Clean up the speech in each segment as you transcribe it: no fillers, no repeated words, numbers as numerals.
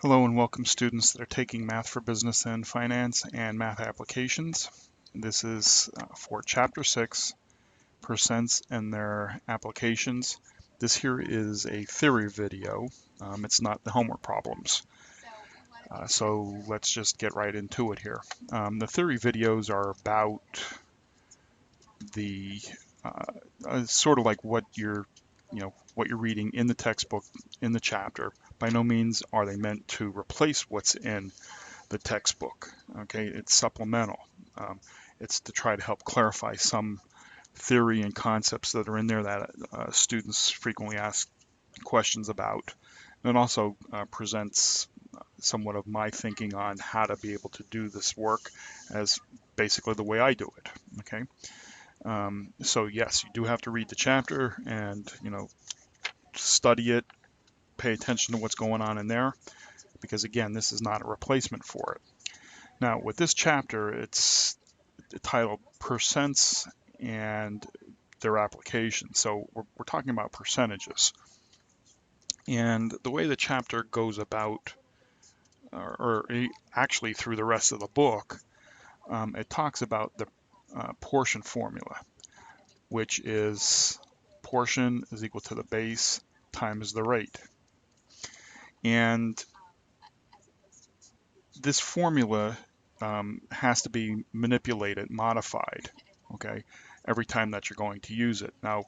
Hello and welcome students that are taking Math for Business and Finance and Math Applications. This is for Chapter 6, Percents and their applications. This here is a theory video. It's not the homework problems. So let's just get right into it here. The theory videos are about the sort of like what you're reading in the textbook in the chapter. By no means are they meant to replace what's in the textbook. Okay, it's supplemental. It's to try to help clarify some theory and concepts that are in there that students frequently ask questions about. And it also presents somewhat of my thinking on how to be able to do this work as basically the way I do it. Okay, so yes, you do have to read the chapter and study it, pay attention to what's going on in there, because again, this is not a replacement for it. Now, with this chapter, it's titled Percents and their application. So we're talking about percentages. And the way the chapter goes about, or actually through the rest of the book, it talks about the portion formula, which is portion is equal to the base times the rate. And this formula has to be manipulated, modified, okay, every time that you're going to use it. Now,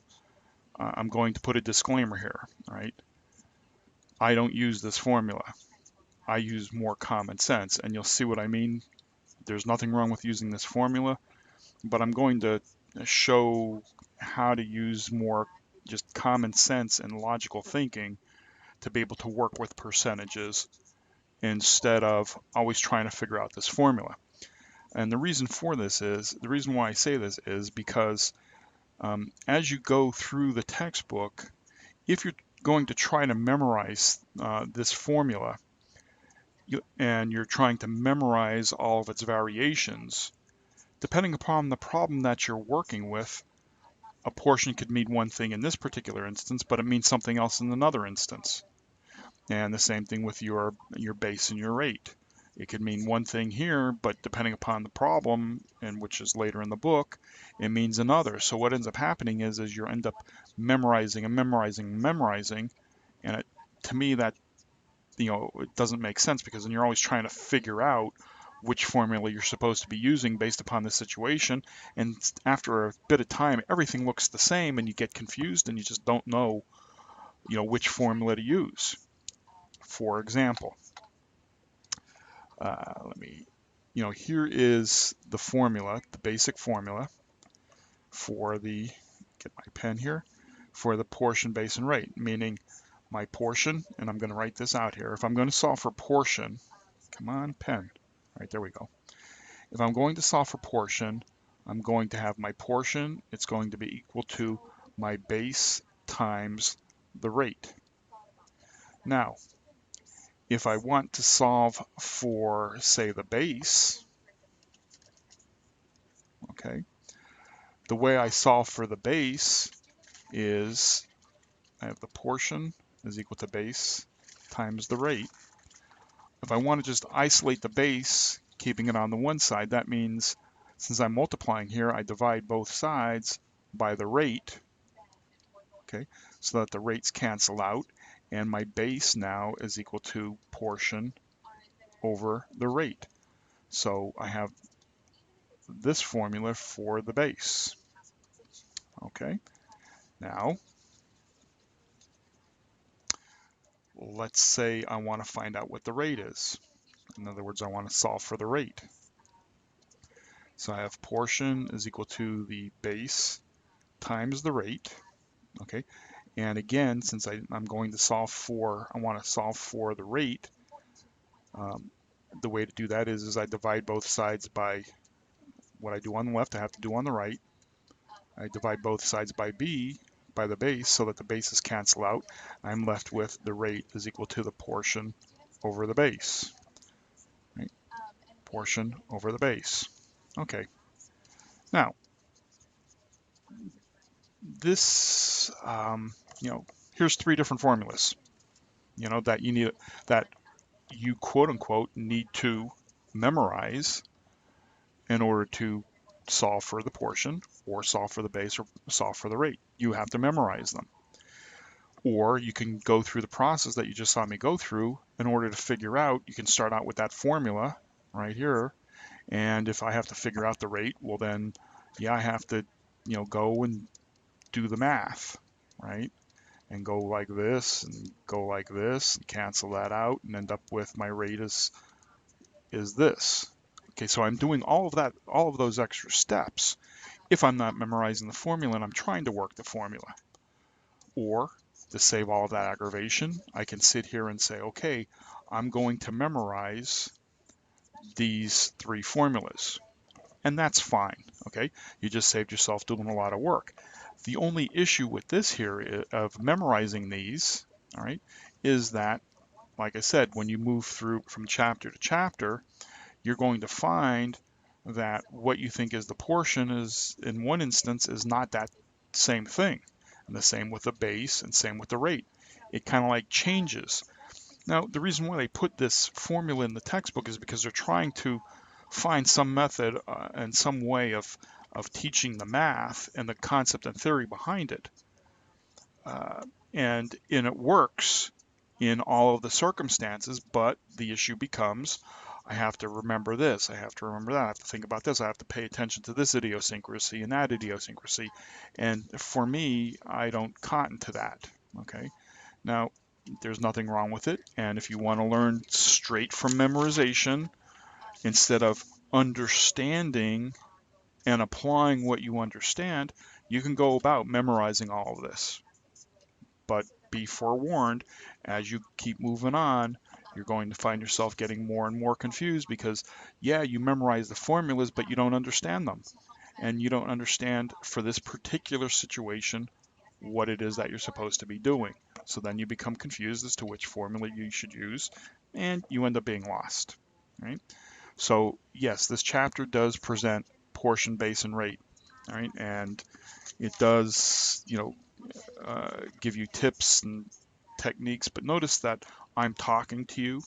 I'm going to put a disclaimer here, right? I don't use this formula. I use more common sense, and you'll see what I mean. There's nothing wrong with using this formula, but I'm going to show how to use more just common sense and logical thinking to be able to work with percentages instead of always trying to figure out this formula. And the reason for this is, the reason why I say this is because as you go through the textbook, if you're going to try to memorize this formula and you're trying to memorize all of its variations, depending upon the problem that you're working with, a portion could mean one thing in this particular instance, but it means something else in another instance. And the same thing with your base and your rate. It could mean one thing here, but depending upon the problem, and which is later in the book, it means another. So what ends up happening is you end up memorizing and memorizing and memorizing, and to me that it doesn't make sense, because then you're always trying to figure out which formula you're supposed to be using based upon the situation, and after a bit of time everything looks the same and you get confused and you just don't know which formula to use. For example, here is the formula, the basic formula for get my pen here, for the portion, base, and rate, meaning my portion, and I'm going to write this out here. If I'm going to solve for portion, come on, pen. All right, there we go. If I'm going to solve for portion, I'm going to have my portion, it's going to be equal to my base times the rate. Now, if I want to solve for, say, the base, okay, the way I solve for the base is I have the portion is equal to base times the rate. If I want to just isolate the base, keeping it on the one side, that means since I'm multiplying here, I divide both sides by the rate, okay, so that the rates cancel out, and my base now is equal to portion over the rate. So I have this formula for the base. Okay, now let's say I want to find out what the rate is. In other words, I want to solve for the rate. So I have portion is equal to the base times the rate. Okay, and again, since I'm going to solve for, I want to solve for the rate, the way to do that is I divide both sides by what I do on the left, I have to do on the right. I divide both sides by by the base, so that the bases cancel out. I'm left with the rate is equal to the portion over the base. Right? Portion over the base. Okay. Now, this, here's three different formulas, that you you quote unquote need to memorize in order to solve for the portion or solve for the base or solve for the rate. You have to memorize them. Or you can go through the process that you just saw me go through in order to figure out, you can start out with that formula right here. And if I have to figure out the rate, well then, yeah, I have to, go and do the math, right? And go like this and go like this and cancel that out and end up with my rate is this. Okay, so I'm doing all of that, all of those extra steps if I'm not memorizing the formula and I'm trying to work the formula. Or to save all of that aggravation, I can sit here and say, okay, I'm going to memorize these three formulas. And that's fine, okay? You just saved yourself doing a lot of work. The only issue with this here of memorizing these, all right, is that, like I said, when you move through from chapter to chapter, you're going to find that what you think is the portion is, in one instance, is not that same thing. And the same with the base and same with the rate. It kind of like changes. Now, the reason why they put this formula in the textbook is because they're trying to find some method and some way of teaching the math and the concept and theory behind it. And it works in all of the circumstances, but the issue becomes, I have to remember this, I have to remember that, I have to think about this, I have to pay attention to this idiosyncrasy and that idiosyncrasy. And for me, I don't cotton to that, okay? Now, there's nothing wrong with it, and if you want to learn straight from memorization, instead of understanding and applying what you understand, you can go about memorizing all of this. But be forewarned, as you keep moving on, you're going to find yourself getting more and more confused because, yeah, you memorize the formulas, but you don't understand them. And you don't understand for this particular situation what it is that you're supposed to be doing. So then you become confused as to which formula you should use, and you end up being lost, right? So yes, this chapter does present portion, base, and rate, all right? And it does, give you tips and techniques, but notice that I'm talking to you,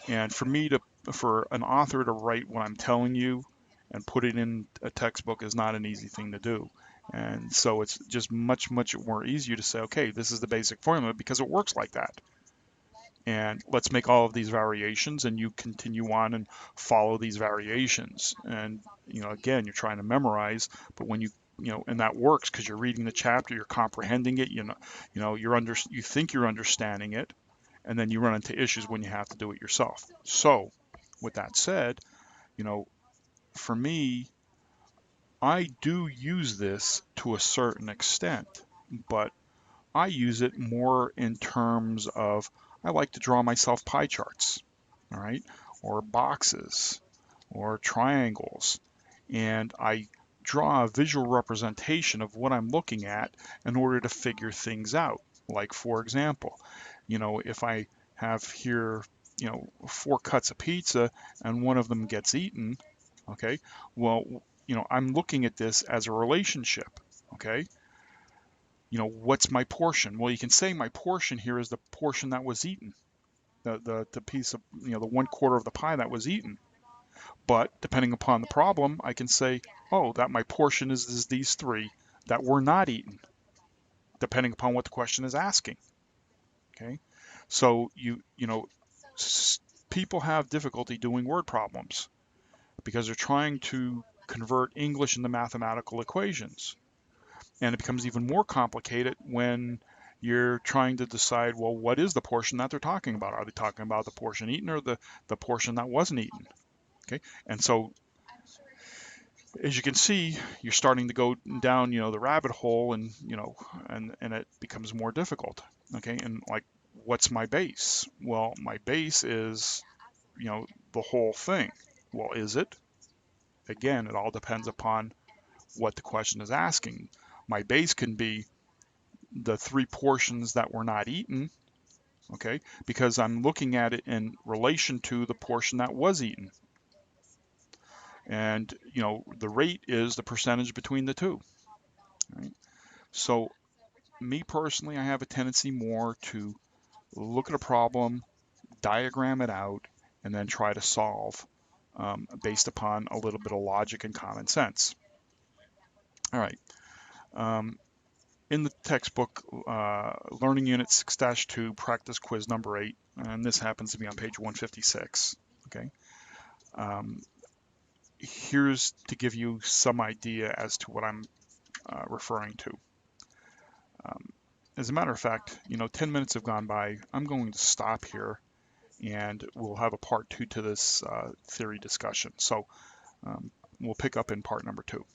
and for an author to write what I'm telling you and put it in a textbook is not an easy thing to do. And so it's just much, much more easier to say, okay, this is the basic formula because it works like that. And let's make all of these variations, and you continue on and follow these variations. And, again, you're trying to memorize, but when and that works because you're reading the chapter, you're comprehending it, you think you're understanding it, and then you run into issues when you have to do it yourself. So with that said, for me, I do use this to a certain extent, but I use it more in terms of, I like to draw myself pie charts, all right, or boxes or triangles, and I draw a visual representation of what I'm looking at in order to figure things out. Like, for example, if I have here, 4 cuts of pizza and one of them gets eaten, okay, well, I'm looking at this as a relationship, okay? What's my portion? Well, you can say my portion here is the portion that was eaten, the piece of, the 1/4 of the pie that was eaten. But depending upon the problem, I can say, oh, that my portion is these 3 that were not eaten, depending upon what the question is asking. Okay, so people have difficulty doing word problems because they're trying to convert English into mathematical equations. And it becomes even more complicated when you're trying to decide, well, what is the portion that they're talking about? Are they talking about the portion eaten or the portion that wasn't eaten? Okay, and so as you can see, you're starting to go down, the rabbit hole, and and it becomes more difficult. Okay, and like, what's my base? Well, my base is, the whole thing. Well, is it? Again, it all depends upon what the question is asking. My base can be the 3 portions that were not eaten, okay, because I'm looking at it in relation to the portion that was eaten. And, the rate is the percentage between the two, right? So me personally, I have a tendency more to look at a problem, diagram it out, and then try to solve based upon a little bit of logic and common sense. All right. In the textbook, Learning Unit 6-2, Practice Quiz number 8, and this happens to be on page 156. Okay. Here's to give you some idea as to what I'm referring to. As a matter of fact, 10 minutes have gone by. I'm going to stop here, and we'll have a part 2 to this theory discussion. So we'll pick up in part number 2.